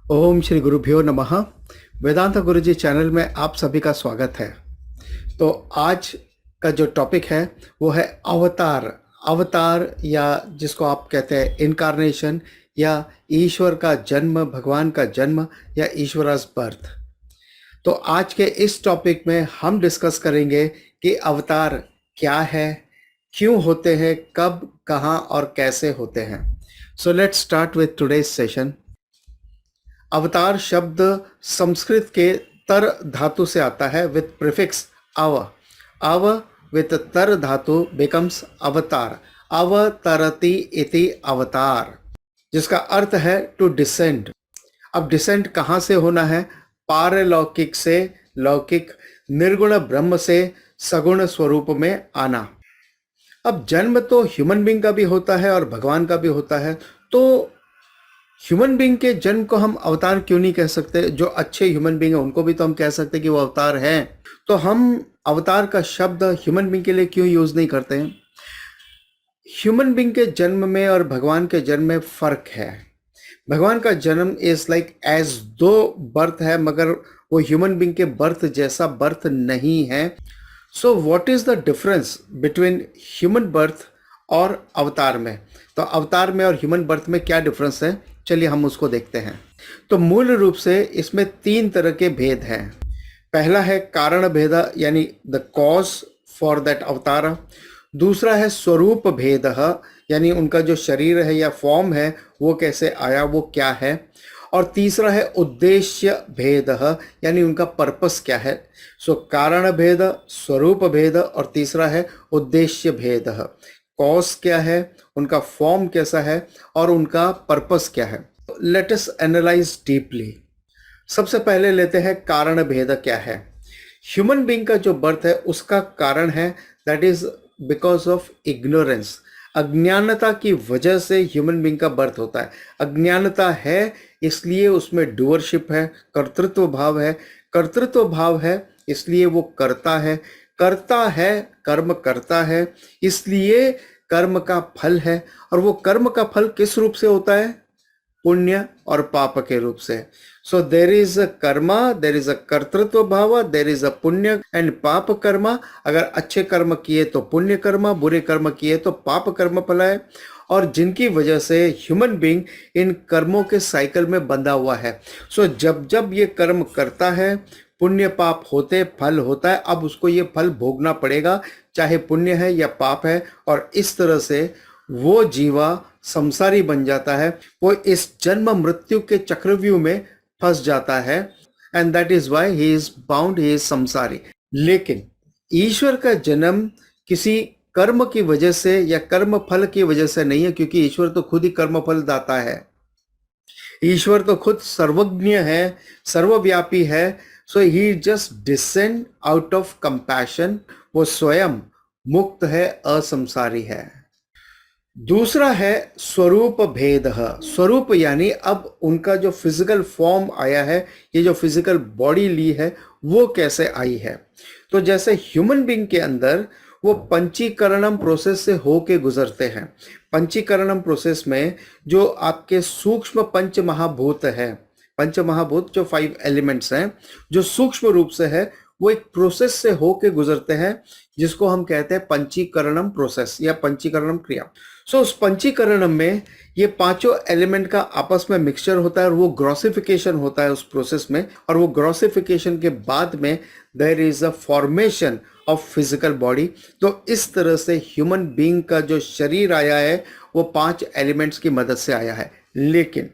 ओम श्री गुरुभ्यो नमः। वेदांत गुरुजी चैनल में आप सभी का स्वागत है। तो आज का जो टॉपिक है वो है अवतार। अवतार या जिसको आप कहते हैं इनकारनेशन या ईश्वर का जन्म, भगवान का जन्म या ईश्वरस बर्थ। तो आज के इस टॉपिक में हम डिस्कस करेंगे कि अवतार क्या है, क्यों होते हैं, कब, कहाँ और कैसे होते हैं। So let's start with today's session. अवतार शब्द संस्कृत के तर धातु से आता है विथ प्रीफिक्स अव। अव विथ तर धातु बिकम्स अवतार। अवतरति इति अवतार, जिसका अर्थ है टू डिसेंड। अब डिसेंड कहाँ से होना है? पारलौकिक से लौकिक, निर्गुण ब्रह्म से सगुण स्वरूप में आना। अब जन्म तो ह्यूमन बीइंग का भी होता है और भगवान का भी होता है, तो ह्यूमन बीइंग के जन्म को हम अवतार क्यों नहीं कह सकते? जो अच्छे ह्यूमन बीइंग है उनको भी तो हम कह सकते कि वो अवतार हैं। तो हम अवतार का शब्द ह्यूमन बीइंग के लिए क्यों यूज नहीं करते हैं? ह्यूमन बीइंग के जन्म में और भगवान के जन्म में फर्क है। भगवान का जन्म इज लाइक एज दो बर्थ है, मगर वो ह्यूमन बीइंग के बर्थ जैसा बर्थ नहीं है। So what is the difference between human birth और अवतार में? तो अवतार में और ह्यूमन बर्थ में क्या डिफरेंस है, चलिए हम उसको देखते हैं। तो मूल रूप से इसमें तीन तरह के भेद हैं। पहला है कारण भेद, यानी द कॉज फॉर दैट अवतार। दूसरा है स्वरूप भेद, यानी उनका जो शरीर है या फॉर्म है वो कैसे आया, वो क्या है। और तीसरा है उद्देश्य भेद, यानी उनका पर्पस क्या है। सो कारण भेद, स्वरूप भेद और तीसरा है उद्देश्य भेद। कॉज क्या है, उनका फॉर्म कैसा है और उनका पर्पस क्या है। Let us analyse deeply. सबसे पहले लेते हैं कारण भेद क्या है। ह्यूमन बीइंग का जो बर्थ है उसका कारण है that is because of ignorance. अज्ञानता की वजह से ह्यूमन बीइंग का बर्थ होता है। अज्ञानता है इसलिए उसमें डूअरशिप है, कर्तृत्व भाव है। कर्तृत्व भाव है इसलिए वो करता है। करता है, कर्म करता है, इसलिए कर्म का फल है। और वो कर्म का फल किस रूप से होता है? पुण्य और पाप के रूप से। So there is a karma, there is a कर्तृत्व भाव, देर इज अ पुण्य एंड पाप कर्मा। अगर अच्छे कर्म किए तो पुण्य कर्म, बुरे कर्म किए तो पाप कर्म फलाए। और जिनकी वजह से ह्यूमन बीइंग इन कर्मों के साइकिल में बंधा हुआ है। सो जब जब ये कर्म करता है, पुण्य पाप होते, फल होता है। अब उसको ये फल भोगना पड़ेगा, चाहे पुण्य है या पाप है। और इस तरह से वो जीवा संसारी बन जाता है। वो इस जन्म मृत्यु के चक्रव्यूह में फंस जाता है and that is why he is bound, he is संसारी। लेकिन ईश्वर का जन्म किसी कर्म की वजह से या कर्म फल की वजह से नहीं है, क्योंकि ईश्वर तो खुद ही कर्म फल दाता है। ईश्वर तो खुद सर्वज्ञ है, सर्वव्यापी है। So he just descend out of compassion. वो स्वयं मुक्त है, असंसारी है। दूसरा है स्वरूप भेद। स्वरूप यानी अब उनका जो फिजिकल फॉर्म आया है, ये जो फिजिकल बॉडी ली है वो कैसे आई है। तो जैसे ह्यूमन बीइंग के अंदर वो पंचीकरणम प्रोसेस से होके गुजरते हैं। पंचीकरणम प्रोसेस में जो आपके सूक्ष्म पंच महाभूत है, पंच महाभूत जो 5 एलिमेंट्स हैं, जो सूक्ष्म रूप से है, वो एक प्रोसेस से होके गुजरते हैं जिसको हम कहते हैं पंचीकरणम प्रोसेस या पंचीकरणम क्रिया। सो उस पंचीकरणम में ये पांचों एलिमेंट का आपस में मिक्सचर होता है और वो ग्रॉसिफिकेशन होता है उस प्रोसेस में। और वो ग्रॉसिफिकेशन के बाद में there is a formation of physical body. तो इस तरह से ह्यूमन बीइंग का जो शरीर आया है वो 5 एलिमेंट्स की मदद से आया है। लेकिन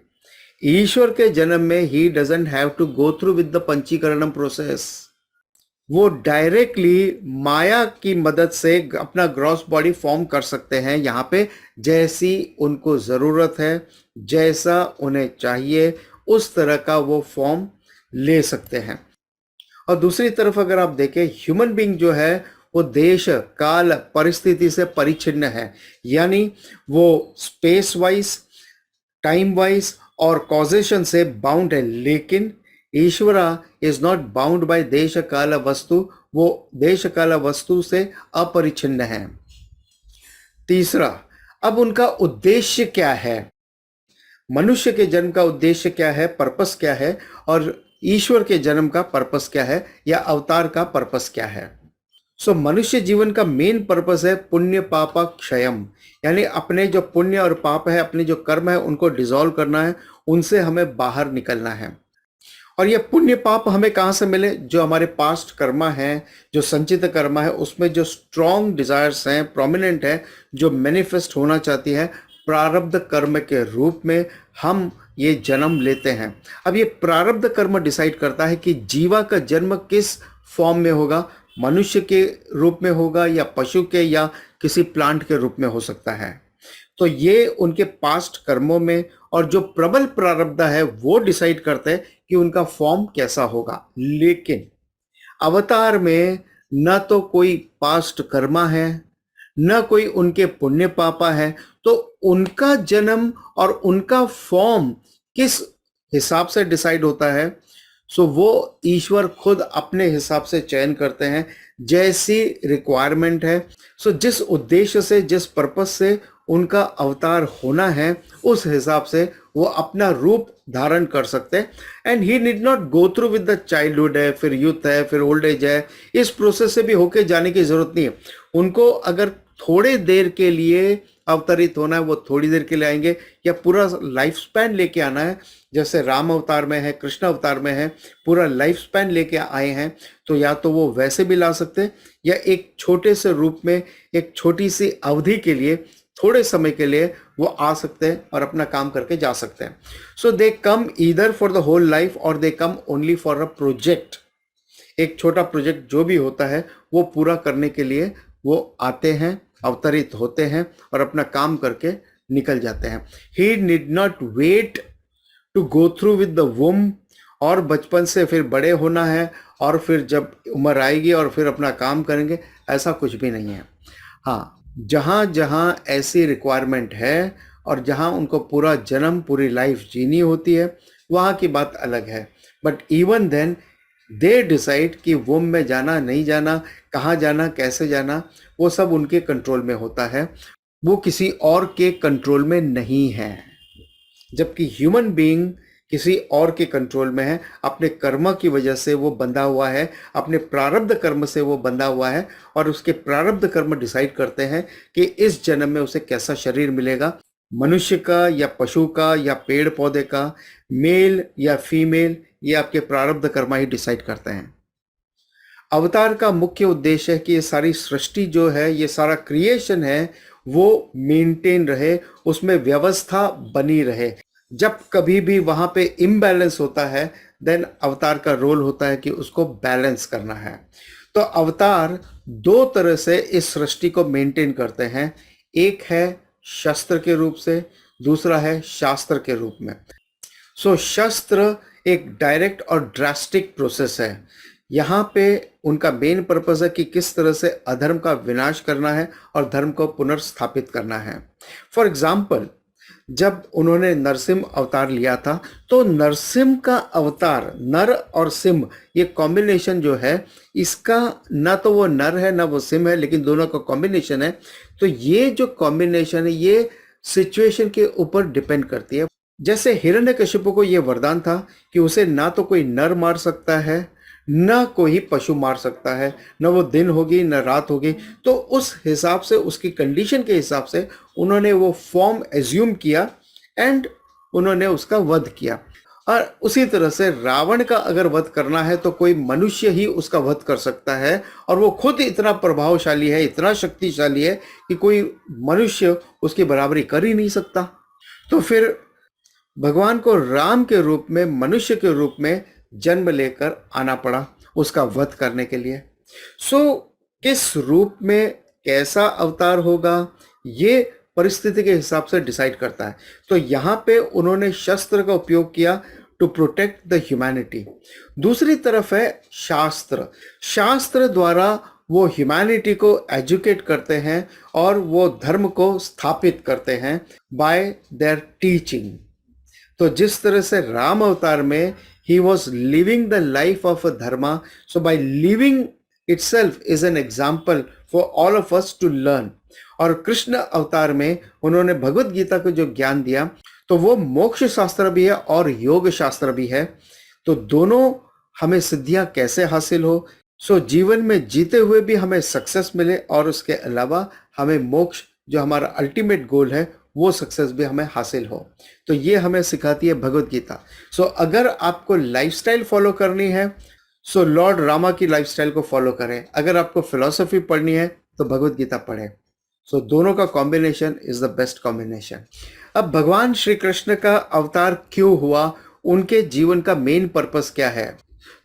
ईश्वर के जन्म में ही doesn't have to go through with the पंचीकरणम प्रोसेस। वो डायरेक्टली माया की मदद से अपना ग्रॉस बॉडी फॉर्म कर सकते हैं यहाँ पे, जैसी उनको ज़रूरत है, जैसा उन्हें चाहिए उस तरह का वो फॉर्म ले सकते हैं। और दूसरी तरफ अगर आप देखें, ह्यूमन बीइंग जो है वो देश काल परिस्थिति से परिच्छिन्न है। यानी वो स्पेस वाइज, टाइम वाइज और कॉजेशन से बाउंड है। लेकिन ईश्वरा इज नॉट बाउंड बाय देश काल वस्तु। वो देश काल वस्तु से अपरिच्छिन्न है। तीसरा, अब उनका उद्देश्य क्या है? मनुष्य के जन्म का उद्देश्य क्या है, पर्पस क्या है, और ईश्वर के जन्म का पर्पस क्या है या अवतार का पर्पस क्या है। सो मनुष्य जीवन का मेन पर्पस है पुण्य पापा क्षयम, यानी अपने जो पुण्य और पाप है, अपने जो कर्म है, उनको डिसॉल्व करना है, उनसे हमें बाहर निकलना है। और ये पुण्य पाप हमें कहाँ से मिले? जो हमारे पास्ट कर्मा है, जो संचित कर्मा है, उसमें जो स्ट्रॉन्ग डिजायर्स हैं, प्रोमिनेंट है, जो मैनिफेस्ट होना चाहती है, प्रारब्ध कर्म के रूप में हम ये जन्म लेते हैं। अब ये प्रारब्ध कर्म डिसाइड करता है कि जीवा का जन्म किस फॉर्म में होगा, मनुष्य के रूप में होगा या पशु के या किसी प्लांट के रूप में हो सकता है। तो ये उनके पास्ट कर्मों में, और जो प्रबल प्रारब्ध है वो डिसाइड करते हैं कि उनका फॉर्म कैसा होगा। लेकिन अवतार में न तो कोई पास्ट कर्मा है, न कोई उनके पुण्य पापा है, तो उनका जन्म और उनका फॉर्म किस हिसाब से डिसाइड होता है? सो वो ईश्वर खुद अपने हिसाब से चयन करते हैं, जैसी रिक्वायरमेंट है। सो जिस उद्देश्य से, जिस पर्पस से उनका अवतार होना है, उस हिसाब से वो अपना रूप धारण कर सकते हैं। And he need not go through with the childhood है, फिर यूथ है, फिर ओल्ड एज है, इस प्रोसेस से भी होके जाने की जरूरत नहीं है। उनको अगर थोड़े देर के लिए अवतरित होना है, वो थोड़ी देर के लिए आएंगे, या पूरा लाइफ स्पैन लेके आना है, जैसे राम अवतार में है, कृष्ण अवतार में है, पूरा लाइफ स्पैन लेके आए हैं, तो या तो वो वैसे भी ला सकते हैं, या एक छोटे से रूप में, एक छोटी सी अवधि के लिए, थोड़े समय के लिए वो आ सकते हैं और अपना काम करके जा सकते हैं। So they come either for the whole life और they come only for a project. एक छोटा प्रोजेक्ट जो भी होता है वो पूरा करने के लिए वो आते हैं, अवतरित होते हैं और अपना काम करके निकल जाते हैं। He need not wait to go through with the womb, और बचपन से फिर बड़े होना है और फिर जब उम्र आएगी और फिर अपना काम करेंगे, ऐसा कुछ भी नहीं है। हाँ, जहाँ जहाँ ऐसी रिक्वायरमेंट है और जहाँ उनको पूरा जन्म, पूरी लाइफ जीनी होती है, वहाँ की बात अलग है। But even then they decide कि वुम में जाना, नहीं जाना, कहाँ जाना, कैसे जाना, वो सब उनके कंट्रोल में होता है, वो किसी और के कंट्रोल में नहीं है। जबकि ह्यूमन बीइंग किसी और के कंट्रोल में है, अपने कर्म की वजह से वो बंधा हुआ है, अपने प्रारब्ध कर्म से वो बंधा हुआ है, और उसके प्रारब्ध कर्म डिसाइड करते हैं कि इस जन्म में उसे कैसा शरीर मिलेगा, मनुष्य का या पशु का या पेड़ पौधे का, मेल या फीमेल, ये आपके प्रारब्ध कर्म ही डिसाइड करते हैं। अवतार का मुख्य उद्देश्य है कि ये सारी सृष्टि जो है, ये सारा क्रिएशन है, वो मेंटेन रहे, उसमें व्यवस्था बनी रहे। जब कभी भी वहां पे इम्बैलेंस होता है, देन अवतार का रोल होता है कि उसको बैलेंस करना है। तो अवतार दो तरह से इस सृष्टि को मेंटेन करते हैं। एक है शस्त्र के रूप से, दूसरा है शास्त्र के रूप में। सो शस्त्र एक डायरेक्ट और ड्रास्टिक प्रोसेस है। यहाँ पे उनका मेन पर्पस है कि किस तरह से अधर्म का विनाश करना है और धर्म को पुनर्स्थापित करना है। फॉर एग्जाम्पल, जब उन्होंने नरसिंह अवतार लिया था, तो नरसिंह का अवतार, नर और सिंह, ये कॉम्बिनेशन जो है, इसका ना तो वो नर है ना वो सिंह है, लेकिन दोनों का कॉम्बिनेशन है। तो ये जो कॉम्बिनेशन है, ये सिचुएशन के ऊपर डिपेंड करती है। जैसे हिरण्यकशिपु को ये वरदान था कि उसे ना तो कोई नर मार सकता है, न कोई पशु मार सकता है, न वो दिन होगी न रात होगी। तो उस हिसाब से, उसकी कंडीशन के हिसाब से उन्होंने वो फॉर्म एज्यूम किया एंड उन्होंने उसका वध किया। और उसी तरह से रावण का अगर वध करना है तो कोई मनुष्य ही उसका वध कर सकता है, और वो खुद इतना प्रभावशाली है, इतना शक्तिशाली है कि कोई मनुष्य उसकी बराबरी कर ही नहीं सकता। तो फिर भगवान को राम के रूप में, मनुष्य के रूप में जन्म लेकर आना पड़ा उसका वध करने के लिए। सो किस रूप में कैसा अवतार होगा, ये परिस्थिति के हिसाब से डिसाइड करता है। तो यहाँ पे उन्होंने शस्त्र का उपयोग किया टू प्रोटेक्ट द ह्यूमैनिटी। दूसरी तरफ है शास्त्र। शास्त्र द्वारा वो ह्यूमैनिटी को एजुकेट करते हैं और वो धर्म को स्थापित करते हैं बाय देयर टीचिंग। तो जिस तरह से राम अवतार में he was living the life of a dharma, so by living itself is an example for all of us to learn। और कृष्ण अवतार में उन्होंने भगवत गीता को जो ज्ञान दिया, तो वो मोक्ष शास्त्र भी है और योग शास्त्र भी है। तो दोनों हमें सिद्धियां कैसे हासिल हो, सो जीवन में जीते हुए भी हमें सक्सेस मिले और उसके अलावा हमें मोक्ष जो हमारा अल्टीमेट गोल है वो सक्सेस भी हमें हासिल हो। तो ये हमें सिखाती है भगवत गीता। सो अगर आपको लाइफस्टाइल फॉलो करनी है, सो लॉर्ड रामा की लाइफस्टाइल को फॉलो करें। अगर आपको फिलॉसफी पढ़नी है तो भगवत गीता पढ़ें। सो दोनों का combination is the best combination. अब भगवान श्री कृष्ण का अवतार क्यों हुआ, उनके जीवन का मेन पर्पस क्या है,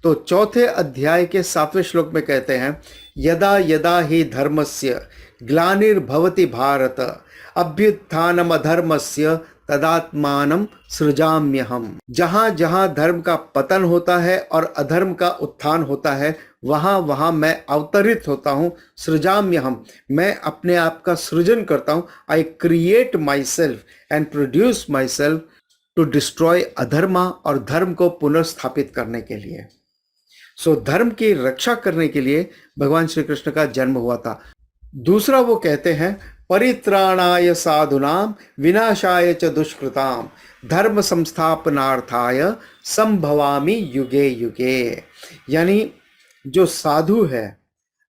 तो चौथे अध्याय के 7वें श्लोक में कहते हैं, यदा यदा ही धर्मस्य ग्लानिर्भवति भारत अभ्युत्थानम अधर्मस्य तदात्मानं सृजाम्यहम्। जहां जहां धर्म का पतन होता है और अधर्म का उत्थान होता है, वहां वहां मैं अवतरित होता हूं। सृजाम्यहम्, मैं अपने आप का सृजन करता हूं। I create myself and produce myself to destroy adharma, और धर्म को पुनर्स्थापित करने के लिए। सो धर्म की रक्षा करने के लिए भगवान श्री कृष्ण का जन्म हुआ था। दूसरा वो कहते हैं, परित्राणाय साधुनाम विनाशाय च दुष्कृताम धर्म संस्थापनार्थाय संभवामि युगे युगे। यानी जो साधु है,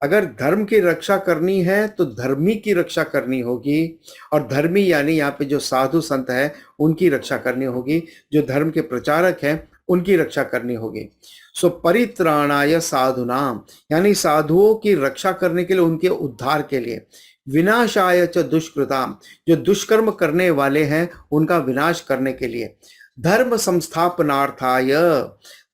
अगर धर्म की रक्षा करनी है तो धर्मी की रक्षा करनी होगी, और धर्मी यानी यहाँ पे जो साधु संत है उनकी रक्षा करनी होगी, जो धर्म के प्रचारक हैं उनकी रक्षा करनी होगी। सो परित्राणाय साधुनाम यानी साधुओं की रक्षा करने के लिए, उनके उद्धार के लिए। विनाशाय च दुष्कृताम, जो दुष्कर्म करने वाले हैं उनका विनाश करने के लिए। धर्म संस्थापनार्थाय,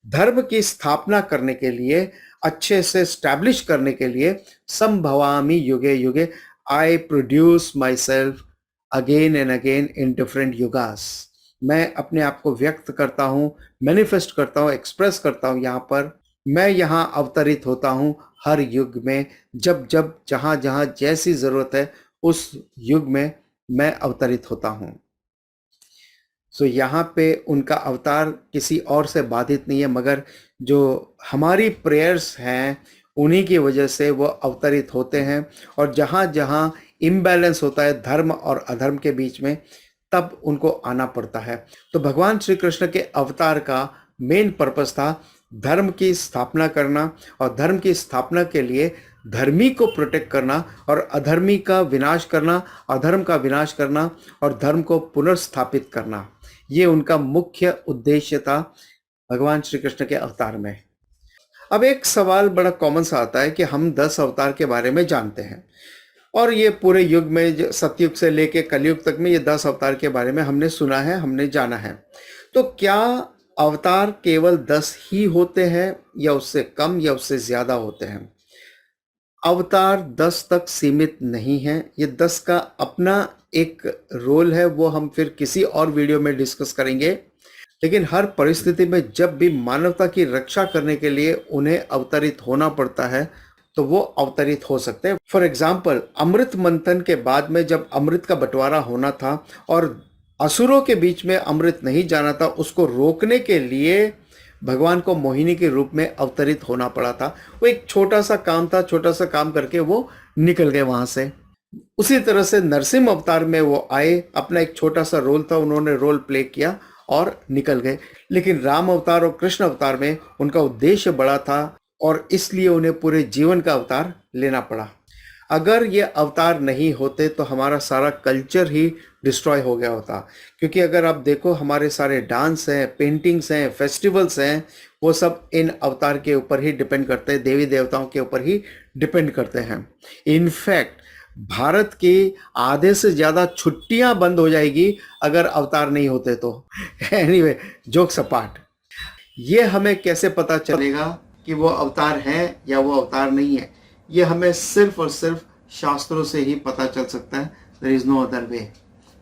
धर्म की स्थापना करने के लिए, अच्छे से स्टैब्लिश करने के लिए। संभवामि युगे युगे, I produce myself again and again in different yugas. मैं अपने आप को व्यक्त करता हूँ, मैनिफेस्ट करता हूँ, एक्सप्रेस करता हूँ। यहाँ पर मैं यहाँ अवतरित होता हूँ हर युग में, जब जब जहाँ जहाँ जैसी जरूरत है उस युग में मैं अवतरित होता हूँ। सो यहाँ पे उनका अवतार किसी और से बाधित नहीं है, मगर जो हमारी प्रेयर्स हैं उन्हीं की वजह से वो अवतरित होते हैं। और जहाँ जहाँ इम्बैलेंस होता है धर्म और अधर्म के बीच में, तब उनको आना पड़ता है। तो भगवान श्री कृष्ण के अवतार का मेन पर्पस था धर्म की स्थापना करना, और धर्म की स्थापना के लिए धर्मी को प्रोटेक्ट करना और अधर्मी का विनाश करना, अधर्म का विनाश करना और धर्म को पुनर्स्थापित करना। ये उनका मुख्य उद्देश्य था भगवान श्री कृष्ण के अवतार में। अब एक सवाल बड़ा कॉमन सा आता है कि हम 10 अवतार के बारे में जानते हैं, और ये पूरे युग में सतयुग से लेके कलयुग तक में ये 10 अवतार के बारे में हमने सुना है, हमने जाना है। तो क्या अवतार केवल 10 ही होते हैं, या उससे कम, या उससे ज्यादा होते हैं? अवतार 10 तक सीमित नहीं है। ये 10 का अपना एक रोल है, वो हम फिर किसी और वीडियो में डिस्कस करेंगे। लेकिन हर परिस्थिति में जब भी मानवता की रक्षा करने के लिए उन्हें अवतरित होना पड़ता है, तो वो अवतरित हो सकते हैं। फॉर एग्जाम्पल, अमृत मंथन के बाद में जब अमृत का बंटवारा होना था और असुरों के बीच में अमृत नहीं जाना था, उसको रोकने के लिए भगवान को मोहिनी के रूप में अवतरित होना पड़ा था। वो एक छोटा सा काम था, छोटा सा काम करके वो निकल गए वहां से। उसी तरह से नरसिंह अवतार में वो आए, अपना एक छोटा सा रोल था, उन्होंने रोल प्ले किया और निकल गए। लेकिन राम अवतार और कृष्ण अवतार में उनका उद्देश्य बड़ा था, और इसलिए उन्हें पूरे जीवन का अवतार लेना पड़ा। अगर ये अवतार नहीं होते तो हमारा सारा कल्चर ही डिस्ट्रॉय हो गया होता। क्योंकि अगर आप देखो, हमारे सारे डांस हैं, पेंटिंग्स हैं, फेस्टिवल्स हैं, वो सब इन अवतार के ऊपर ही डिपेंड करते हैं, देवी देवताओं के ऊपर ही डिपेंड करते हैं। इनफैक्ट भारत की आधे से ज़्यादा छुट्टियां बंद हो जाएगी अगर अवतार नहीं होते तो। एनीवे, जोक्स अपार्ट, ये हमें कैसे पता चलेगा कि वो अवतार है या वो अवतार नहीं है? ये हमें सिर्फ और सिर्फ शास्त्रों से ही पता चल सकता है। There is no other way,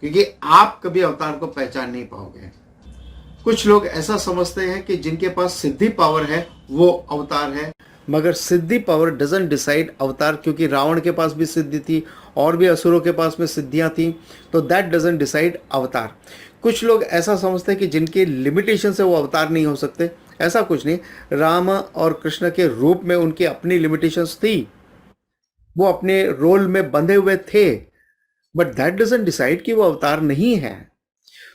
क्योंकि आप कभी अवतार को पहचान नहीं पाओगे। कुछ लोग ऐसा समझते हैं कि जिनके पास सिद्धि पावर है वो अवतार है, मगर सिद्धि पावर डजंट डिसाइड अवतार। क्योंकि रावण के पास भी सिद्धि थी और भी असुरों के पास में सिद्धियां थी, तो दैट डजंट डिसाइड अवतार। कुछ लोग ऐसा समझते हैं कि जिनके लिमिटेशन से वो अवतार नहीं हो सकते। ऐसा कुछ नहीं। राम और कृष्ण के रूप में उनकी अपनी लिमिटेशंस थी, वो अपने रोल में बंधे हुए थे, बट दैट डजंट डिसाइड कि वो अवतार नहीं है।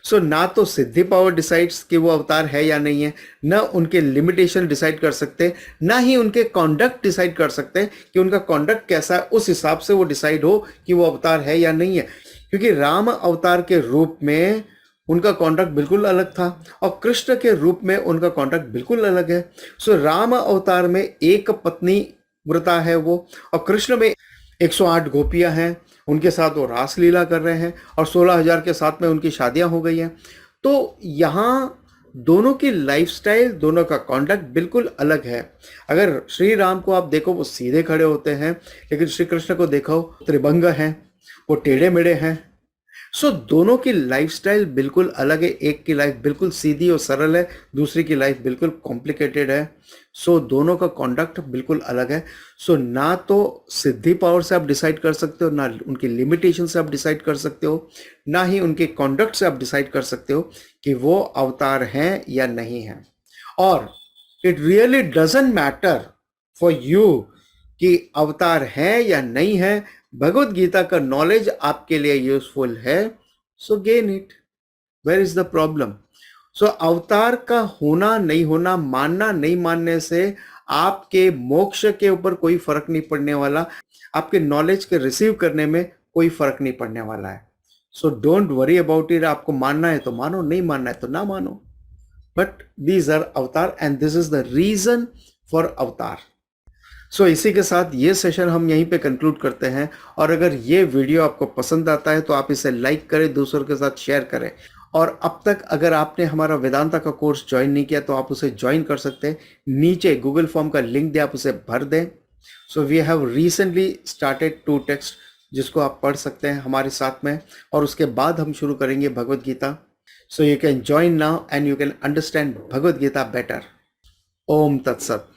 सो ना तो सिद्धि पावर डिसाइड्स कि वो अवतार है या नहीं है, ना उनके लिमिटेशन डिसाइड कर सकते, ना ही उनके कॉन्डक्ट डिसाइड कर सकते कि उनका कॉन्डक्ट कैसा है, उस हिसाब से वो डिसाइड हो कि वो अवतार है या नहीं है। क्योंकि राम अवतार के रूप में उनका कॉन्डक्ट बिल्कुल अलग था और कृष्ण के रूप में उनका कॉन्डक्ट बिल्कुल अलग है। सो राम अवतार में एक पत्नी व्रता है वो, और कृष्ण में 108 गोपियां हैं, उनके साथ वो रासलीला कर रहे हैं और 16,000 के साथ में उनकी शादियां हो गई हैं। तो यहाँ दोनों की लाइफस्टाइल, दोनों का कॉन्डक्ट बिल्कुल अलग है। अगर श्री राम को आप देखो वो सीधे खड़े होते हैं, लेकिन श्री कृष्ण को देखो त्रिभंग हैं, वो टेढ़े मेढ़े हैं। सो दोनों की लाइफस्टाइल बिल्कुल अलग है। एक की लाइफ बिल्कुल सीधी और सरल है, दूसरी की लाइफ बिल्कुल कॉम्प्लिकेटेड है। सो दोनों का कॉन्डक्ट बिल्कुल अलग है। सो ना तो सिद्धि पावर से आप डिसाइड कर सकते हो, ना उनकी लिमिटेशन से आप डिसाइड कर सकते हो, ना ही उनके कॉन्डक्ट से आप डिसाइड कर सकते हो कि वो अवतार हैं या नहीं हैं। और it really doesn't matter for you कि अवतार है या नहीं है। भगवत गीता का नॉलेज आपके लिए यूजफुल है, so gain it. Where is the problem? So अवतार का होना नहीं होना, मानना नहीं मानने से आपके मोक्ष के ऊपर कोई फर्क नहीं पड़ने वाला, आपके नॉलेज के रिसीव करने में कोई फर्क नहीं पड़ने वाला है। So don't worry about it. आपको मानना है तो मानो, नहीं मानना है तो ना मानो, but these are avatar and this is the reason for avatar. सो इसी के साथ ये सेशन हम यहीं पे कंक्लूड करते हैं। और अगर ये वीडियो आपको पसंद आता है तो आप इसे लाइक करें, दूसरों के साथ शेयर करें। और अब तक अगर आपने हमारा वेदांता का कोर्स ज्वाइन नहीं किया तो आप उसे ज्वाइन कर सकते हैं। नीचे गूगल फॉर्म का लिंक दिया, आप उसे भर दें। So we have recently started 2 text जिसको आप पढ़ सकते हैं हमारे साथ में, और उसके बाद हम शुरू करेंगे Bhagavad Gita. So you can join now and you can understand Bhagavad Gita better. ओम तत्सत।